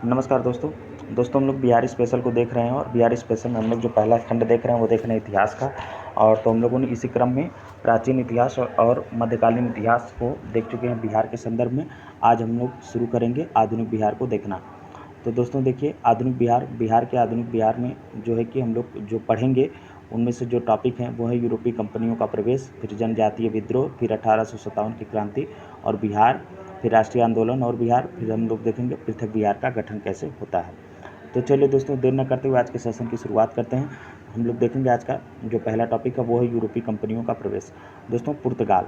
नमस्कार दोस्तों हम लोग बिहारी स्पेशल को देख रहे हैं और बिहारी स्पेशल में हम लोग जो पहला खंड देख रहे हैं वो देख रहे हैं इतिहास का। और तो हम लोगों ने इसी क्रम में प्राचीन इतिहास और मध्यकालीन इतिहास को देख चुके हैं बिहार के संदर्भ में। आज हम लोग शुरू करेंगे आधुनिक बिहार को देखना। तो दोस्तों देखिए, आधुनिक बिहार के आधुनिक बिहार में जो है कि हम लोग जो पढ़ेंगे उनमें से जो टॉपिक हैं वो है यूरोपीय कंपनियों का प्रवेश, फिर जनजातीय विद्रोह, फिर 1857 की क्रांति और बिहार, फिर राष्ट्रीय आंदोलन और बिहार, फिर हम लोग देखेंगे पृथक बिहार का गठन कैसे होता है। तो चलिए दोस्तों, देर न करते हुए आज के सेशन की शुरुआत करते हैं। हम लोग देखेंगे आज का जो पहला टॉपिक है वो है यूरोपीय कंपनियों का प्रवेश। दोस्तों, पुर्तगाल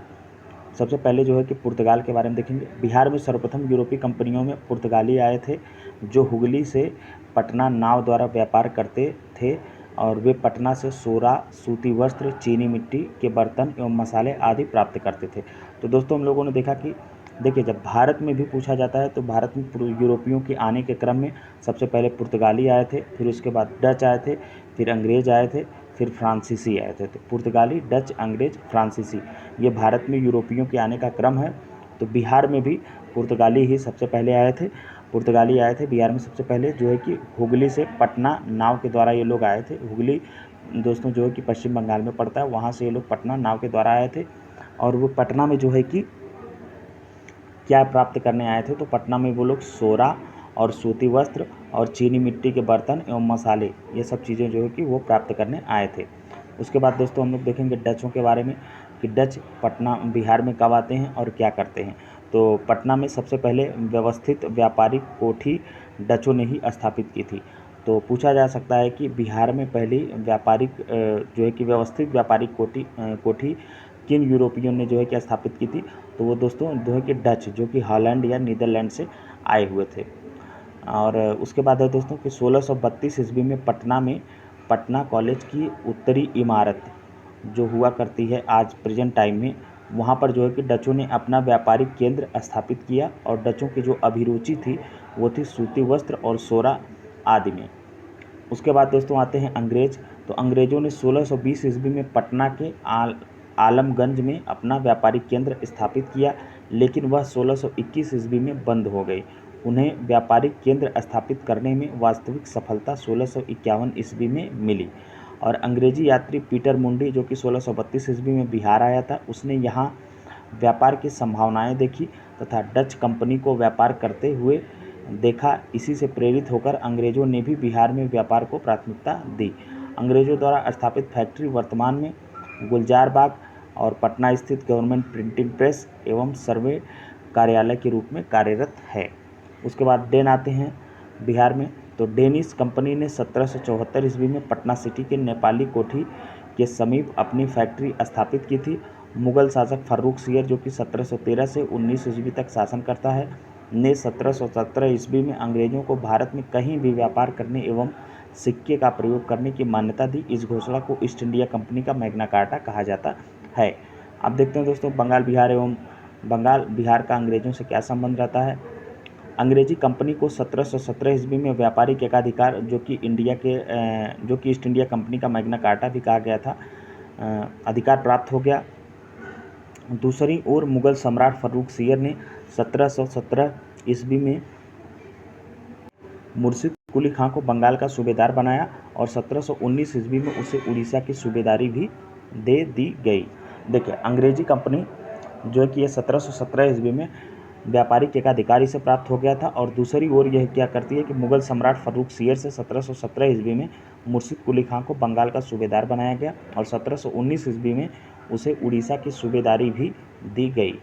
सबसे पहले जो है कि पुर्तगाल के बारे में देखेंगे। बिहार में सर्वप्रथम यूरोपीय कंपनियों में पुर्तगाली आए थे जो हुगली से पटना नाव द्वारा व्यापार करते थे और वे पटना से सोरा, सूती वस्त्र, चीनी मिट्टी के बर्तन एवं मसाले आदि प्राप्त करते थे। तो दोस्तों, हम लोगों ने देखा कि देखिए, जब भारत में भी पूछा जाता है तो भारत में यूरोपियों के आने के क्रम में सबसे पहले पुर्तगाली आए थे, फिर उसके बाद डच आए थे, फिर अंग्रेज आए थे, फिर फ्रांसीसी आए थे। तो पुर्तगाली, डच, अंग्रेज, फ्रांसीसी, ये भारत में यूरोपियों के आने का क्रम है। तो बिहार में भी पुर्तगाली ही सबसे पहले आए थे। पुर्तगाली आए थे बिहार में सबसे पहले, जो है कि हुगली से पटना नाव के द्वारा ये लोग आए थे। हुगली दोस्तों जो है कि पश्चिम बंगाल में पड़ता है, वहाँ से ये लोग पटना नाव के द्वारा आए थे। और वो पटना में जो है कि क्या प्राप्त करने आए थे, तो पटना में वो लोग सोरा और सूती वस्त्र और चीनी मिट्टी के बर्तन एवं मसाले, ये सब चीज़ें जो है कि वो प्राप्त करने आए थे। उसके बाद दोस्तों हम लोग देखेंगे डचों के बारे में कि डच पटना बिहार में कब आते हैं और क्या करते हैं। तो पटना में सबसे पहले व्यवस्थित व्यापारिक कोठी डचों ने ही स्थापित की थी। तो पूछा जा सकता है कि बिहार में पहली व्यापारिक जो है कि व्यवस्थित व्यापारिक कोठी किन यूरोपियन ने जो है कि स्थापित की थी। तो वो दोस्तों जो है कि डच, जो कि हॉलैंड या नीदरलैंड से आए हुए थे। और उसके बाद है दोस्तों कि 1632 ईस्वी में पटना कॉलेज की उत्तरी इमारत जो हुआ करती है आज प्रेजेंट टाइम में, वहाँ पर जो है कि डचों ने अपना व्यापारिक केंद्र स्थापित किया। और डचों की जो अभिरुचि थी वो थी सूती वस्त्र और सोरा आदि में। उसके बाद दोस्तों आते हैं अंग्रेज। तो अंग्रेज़ों ने 1620 ईस्वी में पटना के आलमगंज में अपना व्यापारिक केंद्र स्थापित किया, लेकिन वह 1621 ईस्वी में बंद हो गई। उन्हें व्यापारिक केंद्र स्थापित करने में वास्तविक सफलता 1651 ईस्वी में मिली। और अंग्रेजी यात्री पीटर मुंडी, जो कि 1632 ईस्वी में बिहार आया था, उसने यहाँ व्यापार की संभावनाएं देखी तथा डच कंपनी को व्यापार करते हुए देखा। इसी से प्रेरित होकर अंग्रेज़ों ने भी बिहार में व्यापार को प्राथमिकता दी। अंग्रेज़ों द्वारा स्थापित फैक्ट्री वर्तमान में गुलजार बाग और पटना स्थित गवर्नमेंट प्रिंटिंग प्रेस एवं सर्वे कार्यालय के रूप में कार्यरत है। उसके बाद डेन आते हैं बिहार में। तो डेनिश कंपनी ने 1774 ईस्वी में पटना सिटी के नेपाली कोठी के समीप अपनी फैक्ट्री स्थापित की थी। मुगल शासक फर्रुख सियर, जो कि 1713 से 19 ईस्वी तक शासन करता है, ने 1717 ईस्वी में अंग्रेज़ों को भारत में कहीं भी व्यापार करने एवं सिक्के का प्रयोग करने की मान्यता दी। इस घोषणा को ईस्ट इंडिया कंपनी का मैग्ना कार्टा कहा जाता है। अब देखते हैं दोस्तों बंगाल बिहार का अंग्रेज़ों से क्या संबंध रहता है। अंग्रेजी कंपनी को 1717 ईस्वी में व्यापारिक एकाधिकार, जो कि ईस्ट इंडिया कंपनी का मैग्ना कार्टा भी कहा गया था, अधिकार प्राप्त हो गया। दूसरी ओर मुगल सम्राट फर्रुख सियर ने 1717 ईस्वी में मुर्शिद कुली खां को बंगाल का सूबेदार बनाया और 1719 ईस्वी में उसे उड़ीसा की सूबेदारी भी दे दी गई। देखिए, अंग्रेजी कंपनी जो है कि ये 1717 ईस्वी में व्यापारिक एकाधिकार से प्राप्त हो गया था। और दूसरी ओर यह क्या करती है कि मुगल सम्राट फर्रुख सियर से 1717 ईस्वी में मुर्शिद कुली खां को बंगाल का सूबेदार बनाया गया और 1719 ईस्वी में उसे उड़ीसा की सूबेदारी भी दी गई।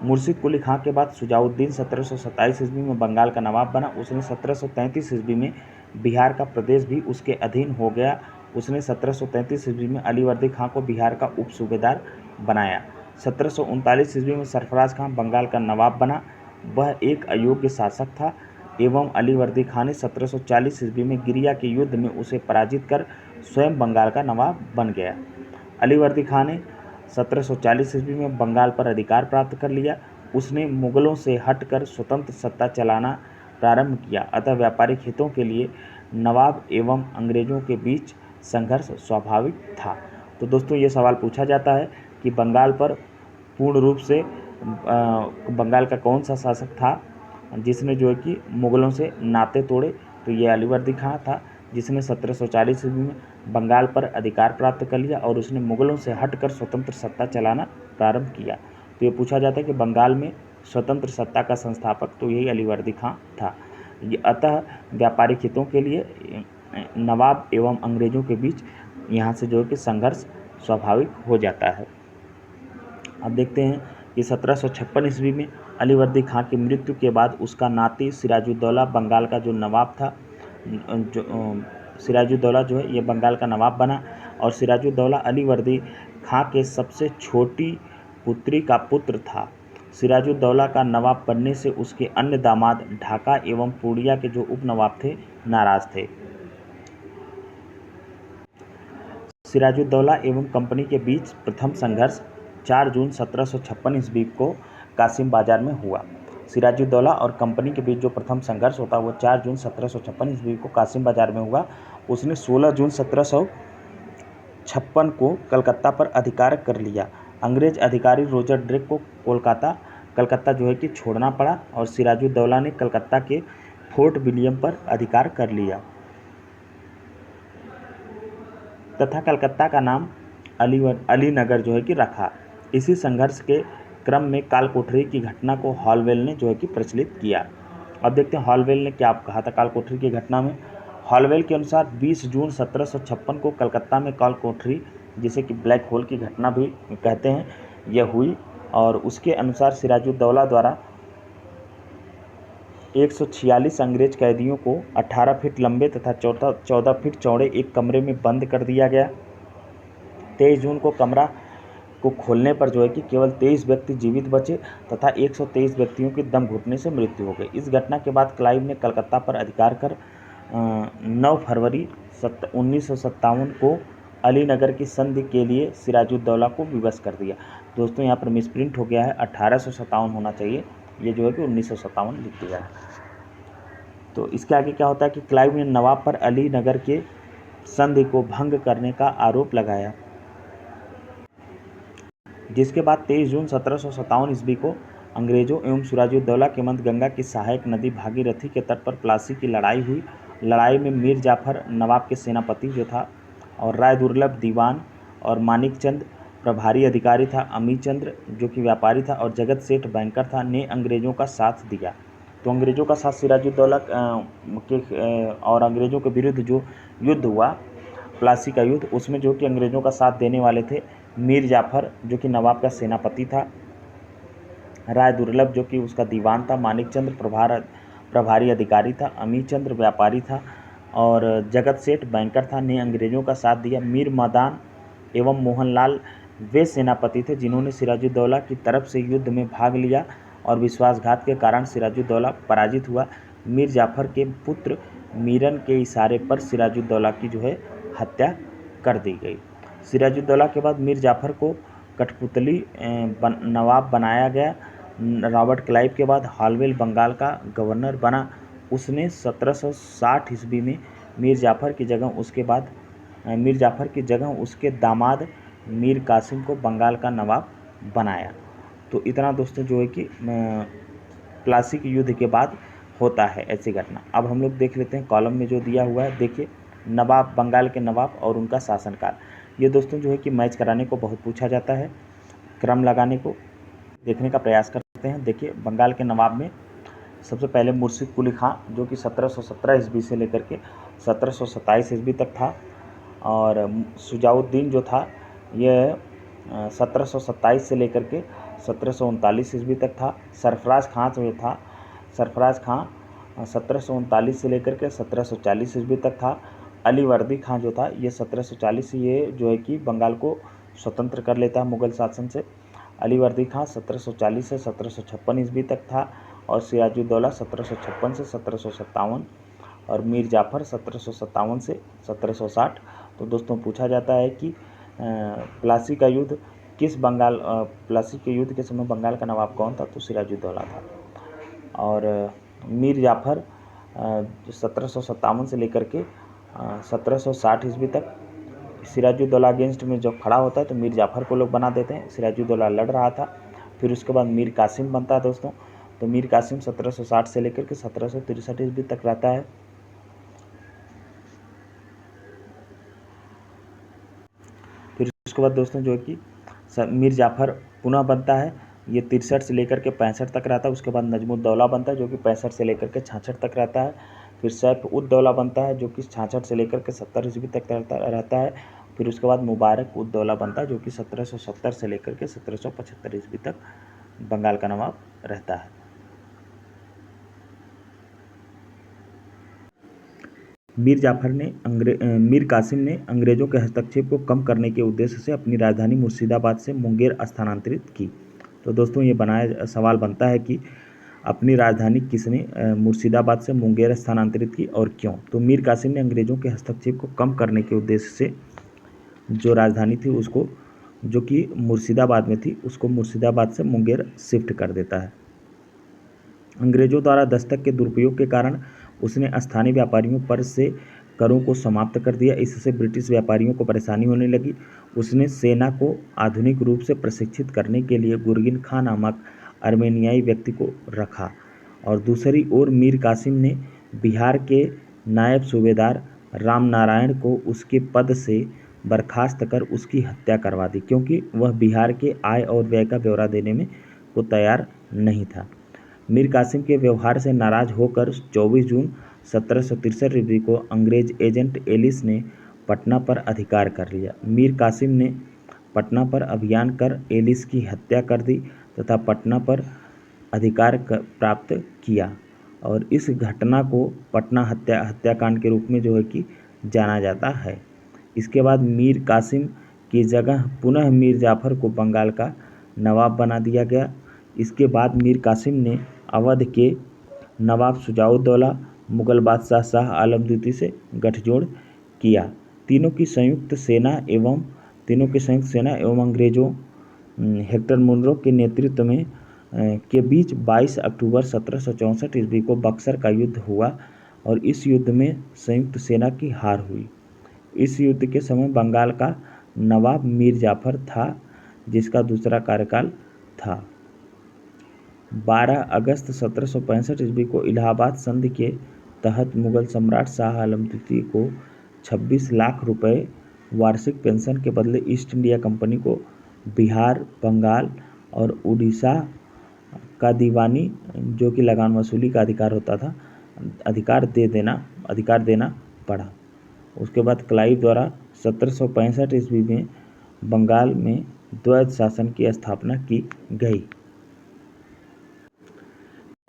मुर्शिद कुली खां के बाद सुजाउद्दीन 1727 ईस्वी में बंगाल का नवाब बना। उसने 1733 ईस्वी में बिहार का प्रदेश भी उसके अधीन हो गया। उसने 1733 ईस्वी में अलीवर्दी खां को बिहार का उप सूबेदार बनाया। 1739 ईस्वी में सरफराज खां बंगाल का नवाब बना। वह एक अयोग्य शासक था एवं अलीवर्दी खां ने 1740 ईस्वी में गिरिया के युद्ध में उसे पराजित कर स्वयं बंगाल का नवाब बन गया। अलीवर्दी खां ने 1740 ईस्वी में बंगाल पर अधिकार प्राप्त कर लिया। उसने मुगलों से हटकर स्वतंत्र सत्ता चलाना प्रारंभ किया। अतः व्यापारिक हितों के लिए नवाब एवं अंग्रेजों के बीच संघर्ष स्वाभाविक था। तो दोस्तों, ये सवाल पूछा जाता है कि बंगाल पर पूर्ण रूप से बंगाल का कौन सा शासक था, जिसने जो है कि मुग़लों से नाते तोड़े, तो ये अलीवर्दी खां था, जिसने 1740 ईस्वी में बंगाल पर अधिकार प्राप्त कर लिया और उसने मुग़लों से हटकर स्वतंत्र सत्ता चलाना प्रारंभ किया। तो ये पूछा जाता है कि बंगाल में स्वतंत्र सत्ता का संस्थापक तो यही अलीवर्दी खां था। ये अतः व्यापारिक हितों के लिए नवाब एवं अंग्रेज़ों के बीच यहाँ से जो है कि संघर्ष स्वाभाविक हो जाता है। अब देखते हैं कि 1756 ईस्वी में अलीवर्दी खां की मृत्यु के बाद उसका नाती सिराजुद्दौला बंगाल का जो नवाब था, सिराजुद्दौला जो है ये बंगाल का नवाब बना और सिराजुद्दौला अलीवर्दी खां के सबसे छोटी पुत्री का पुत्र था। सिराजुद्दौला का नवाब बनने से उसके अन्य दामाद ढाका एवं पूर्णिया के जो उपनवाब थे नाराज थे। सिराजुद्दौला एवं कंपनी के बीच प्रथम संघर्ष 4 जून 1756 ईस्वी को कासिम बाजार में हुआ। सिराजुद्दौला और कंपनी के बीच जो प्रथम संघर्ष होता है वो 4 जून 1756 ईस्वी को कासिम बाजार में हुआ। उसने 16 जून 1756 को कलकत्ता पर अधिकार कर लिया। अंग्रेज अधिकारी रोजर ड्रेक को कलकत्ता जो है कि छोड़ना पड़ा और सिराजुद्दौला ने कलकत्ता के फोर्ट विलियम पर अधिकार कर लिया तथा कलकत्ता का नाम अलीनगर जो है कि रखा। इसी संघर्ष के क्रम में कालकोठरी की घटना को हॉलवेल ने जो है कि प्रचलित किया। अब देखते हैं हॉलवेल ने क्या कहा था कालकोठरी की घटना में। हॉलवेल के अनुसार 20 जून 1756 को कलकत्ता में कालकोठरी, जिसे कि ब्लैक होल की घटना भी कहते हैं, यह हुई और उसके अनुसार सिराजुद्दौला द्वारा 146 अंग्रेज कैदियों को 18 फीट लंबे तथा 14 फीट चौड़े एक कमरे में बंद कर दिया गया। 23 जून को कमरा को खोलने पर जो है कि केवल 23 व्यक्ति जीवित बचे तथा 123 व्यक्तियों की दम घुटने से मृत्यु हो गई। इस घटना के बाद क्लाइव ने कलकत्ता पर अधिकार कर 9 फरवरी 1957 को अलीनगर की संधि के लिए सिराजुद्दौला को विवश कर दिया। दोस्तों यहाँ पर मिसप्रिंट हो गया है, 1857 होना चाहिए, ये जो है कि 1957 लिख दिया है। तो इसके आगे क्या होता है कि क्लाइव ने नवाब पर अलीनगर के संधि को भंग करने का आरोप लगाया, जिसके बाद 23 जून 1757 ईस्वी को अंग्रेजों एवं सिराजुद्दौला के मध्य गंगा की सहायक नदी भागीरथी के तट पर प्लासी की लड़ाई हुई। लड़ाई में मीर जाफर नवाब के सेनापति जो था और राय दुर्लभ दीवान और मानिक चंद प्रभारी अधिकारी था, अमी चंद्र जो कि व्यापारी था और जगत सेठ बैंकर था, ने अंग्रेज़ों का साथ दिया। तो अंग्रेज़ों का साथ सिराजुद्दौला के और अंग्रेज़ों के विरुद्ध जो युद्ध हुआ, प्लासी का युद्ध, उसमें जो कि अंग्रेज़ों का साथ देने वाले थे मीर जाफर जो कि नवाब का सेनापति था, राय दुर्लभ जो कि उसका दीवान था, मानिक चंद्र प्रभारी अधिकारी था, अमी चंद्र व्यापारी था और जगत सेठ बैंकर था, ने अंग्रेज़ों का साथ दिया। मीर मदान एवं मोहनलाल वे सेनापति थे जिन्होंने सिराजुद्दौला की तरफ से युद्ध में भाग लिया और विश्वासघात के कारण सिराजुद्दौला पराजित हुआ। मीर जाफर के पुत्र मीरन के इशारे पर सिराजुद्दौला की जो है हत्या कर दी गई। सिराजुद्दौला के बाद मीर जाफर को कठपुतली नवाब बनाया गया। रॉबर्ट क्लाइव के बाद हॉलवेल बंगाल का गवर्नर बना। उसने 1760 ईस्वी में मीर जाफर की जगह उसके दामाद मीर कासिम को बंगाल का नवाब बनाया। तो इतना दोस्तों जो है कि प्लासी के युद्ध के बाद होता है ऐसी घटना। अब हम लोग देख लेते हैं कॉलम में जो दिया हुआ है, देखिए नवाब, बंगाल के नवाब और उनका शासनकाल। ये दोस्तों जो है कि मैच कराने को बहुत पूछा जाता है, क्रम लगाने को देखने का प्रयास करते हैं। देखिए बंगाल के नवाब में सबसे पहले मुर्शिद कुली खां जो कि 1717 ईस्वी से लेकर के 1727 ईस्वी तक था और शुजाउद्दीन जो था यह 1727 से लेकर के 1739 ईस्वी तक था। सरफराज खां जो था, सरफराज खां 1739 से लेकर के 1740 ईस्वी तक था। अलीवर्दी खां जो था ये 1740 से ये जो है कि बंगाल को स्वतंत्र कर लेता है मुग़ल शासन से। अलीवर्दी खां 1740 से 1756 ईस्वी तक था और सिराजुद्दौला 1756 से 1757 और मीर जाफर 1757 से 1760। तो दोस्तों पूछा जाता है कि प्लासी का युद्ध प्लासी के युद्ध के समय बंगाल का नवाब कौन था, तो सिराजुद्दौला था। और मीर जाफर 1757 से लेकर के 1760 ईस्वी तक सिराजुद्दौला अगेंस्ट में जब खड़ा होता है तो मीर जाफर को लोग बना देते हैं। सिराजुद्दौला लड़ रहा था, फिर उसके बाद मीर कासिम बनता है दोस्तों। तो मीर कासिम 1760 से लेकर के 1763 ईस्वी तक रहता है। फिर उसके बाद दोस्तों जो है कि मीर जाफ़र पुनः बनता है, ये 63 से लेकर के 65 तक रहता है। उसके बाद नजमुद्दौला बनता है जो कि 65 से लेकर के 66 तक रहता है। फिर सैफ उद दौला बनता है जो कि 66 से लेकर के 70 ईस्वी तक रहता है। फिर उसके बाद मुबारक उद दौला बनता है जो कि 1770 से लेकर के 1775 ईस्वी तक बंगाल का नवाब रहता है। मीर कासिम ने अंग्रेज़ों के हस्तक्षेप को कम करने के उद्देश्य से अपनी राजधानी मुर्शिदाबाद से मुंगेर स्थानांतरित की। तो दोस्तों ये सवाल बनता है कि अपनी राजधानी किसने मुर्शिदाबाद से मुंगेर स्थानांतरित की और क्यों? तो मीर कासिम ने अंग्रेज़ों के हस्तक्षेप को कम करने के उद्देश्य से जो राजधानी थी उसको, जो कि मुर्शिदाबाद में थी, उसको मुर्शिदाबाद से मुंगेर शिफ्ट कर देता है। अंग्रेज़ों द्वारा दस्तक के दुरुपयोग के कारण उसने स्थानीय व्यापारियों पर से करों को समाप्त कर दिया। इससे ब्रिटिश व्यापारियों को परेशानी होने लगी। उसने सेना को आधुनिक रूप से प्रशिक्षित करने के लिए गुरगिन खां नामक अर्मेनियाई व्यक्ति को रखा और दूसरी ओर मीर कासिम ने बिहार के नायब सूबेदार रामनारायण को उसके पद से बर्खास्त कर उसकी हत्या करवा दी, क्योंकि वह बिहार के आय और व्यय का ब्यौरा देने में को तैयार नहीं था। मीर कासिम के व्यवहार से नाराज होकर 24 जून 1763 ईस्वी को अंग्रेज एजेंट एलिस ने पटना पर अधिकार कर लिया। मीर कासिम ने पटना पर अभियान कर एलिस की हत्या कर दी तथा पटना पर अधिकार प्राप्त किया और इस घटना को पटना हत्याकांड के रूप में जो है कि जाना जाता है। इसके बाद मीर कासिम की जगह पुनः मीर जाफ़र को बंगाल का नवाब बना दिया गया। इसके बाद मीर कासिम ने अवध के नवाब शुजाउद्दौला, मुगल बादशाह शाह आलम द्वितीय से गठजोड़ किया। तीनों की संयुक्त सेना एवं अंग्रेज़ों हेक्टर मुनरो के नेतृत्व में के बीच 22 अक्टूबर 1764 ईस्वी को बक्सर का युद्ध हुआ और इस युद्ध में संयुक्त सेना की हार हुई। इस युद्ध के समय बंगाल का नवाब मीर जाफ़र था, जिसका दूसरा कार्यकाल था। 12 अगस्त 1765 ईस्वी को इलाहाबाद संधि के तहत मुगल सम्राट शाह आलम द्वितीय को 26 लाख रुपए वार्षिक पेंशन के बदले ईस्ट इंडिया कंपनी को बिहार, बंगाल और उड़ीसा का दीवानी, जो कि लगान वसूली का अधिकार होता था, अधिकार देना पड़ा। उसके बाद क्लाइव द्वारा 1765 ईस्वी में बंगाल में द्वैध शासन की स्थापना की गई।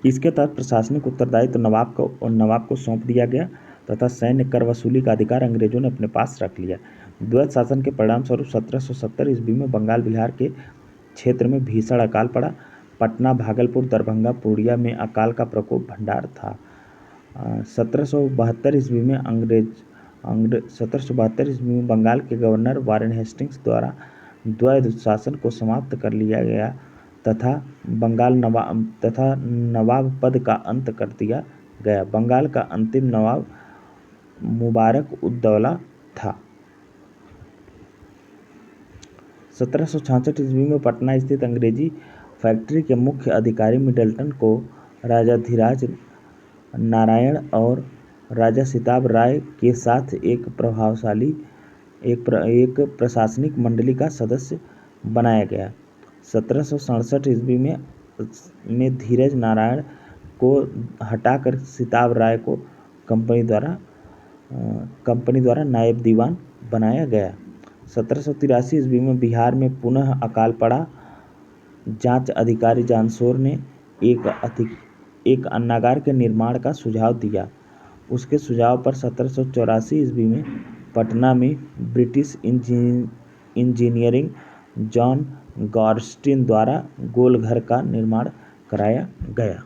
इसके तहत प्रशासनिक उत्तरदायित्व नवाब को सौंप दिया गया तथा सैन्य कर वसूली का अधिकार अंग्रेजों ने अपने पास रख लिया। द्वैध शासन के परिणामस्वरूप 1770 ईस्वी में बंगाल बिहार के क्षेत्र में भीषण अकाल पड़ा। पटना, भागलपुर, दरभंगा, पूर्णिया में अकाल का प्रकोप भंडार था। 1772 ईस्वी में बंगाल के गवर्नर वारेन हेस्टिंग्स द्वारा द्वैध शासन को समाप्त कर लिया गया तथा नवाब पद का अंत कर दिया गया। बंगाल का अंतिम नवाब मुबारक उद दौला था। 1766 ईस्वी में पटना स्थित अंग्रेजी फैक्ट्री के मुख्य अधिकारी मिडलटन को राजाधिराज नारायण और राजा सिताब राय के साथ एक प्रशासनिक मंडली का सदस्य बनाया गया। 1767 ईस्वी में धीरज नारायण को हटाकर सिताब राय को कंपनी द्वारा नायब दीवान बनाया गया। 1783 ईस्वी में बिहार में पुनः अकाल पड़ा। जांच अधिकारी जानशोर ने एक अन्नागार के निर्माण का सुझाव दिया। उसके सुझाव पर 1784 ईस्वी में पटना में ब्रिटिश इंजीनियरिंग जॉन गॉर्स्टिन द्वारा गोलघर का निर्माण कराया गया।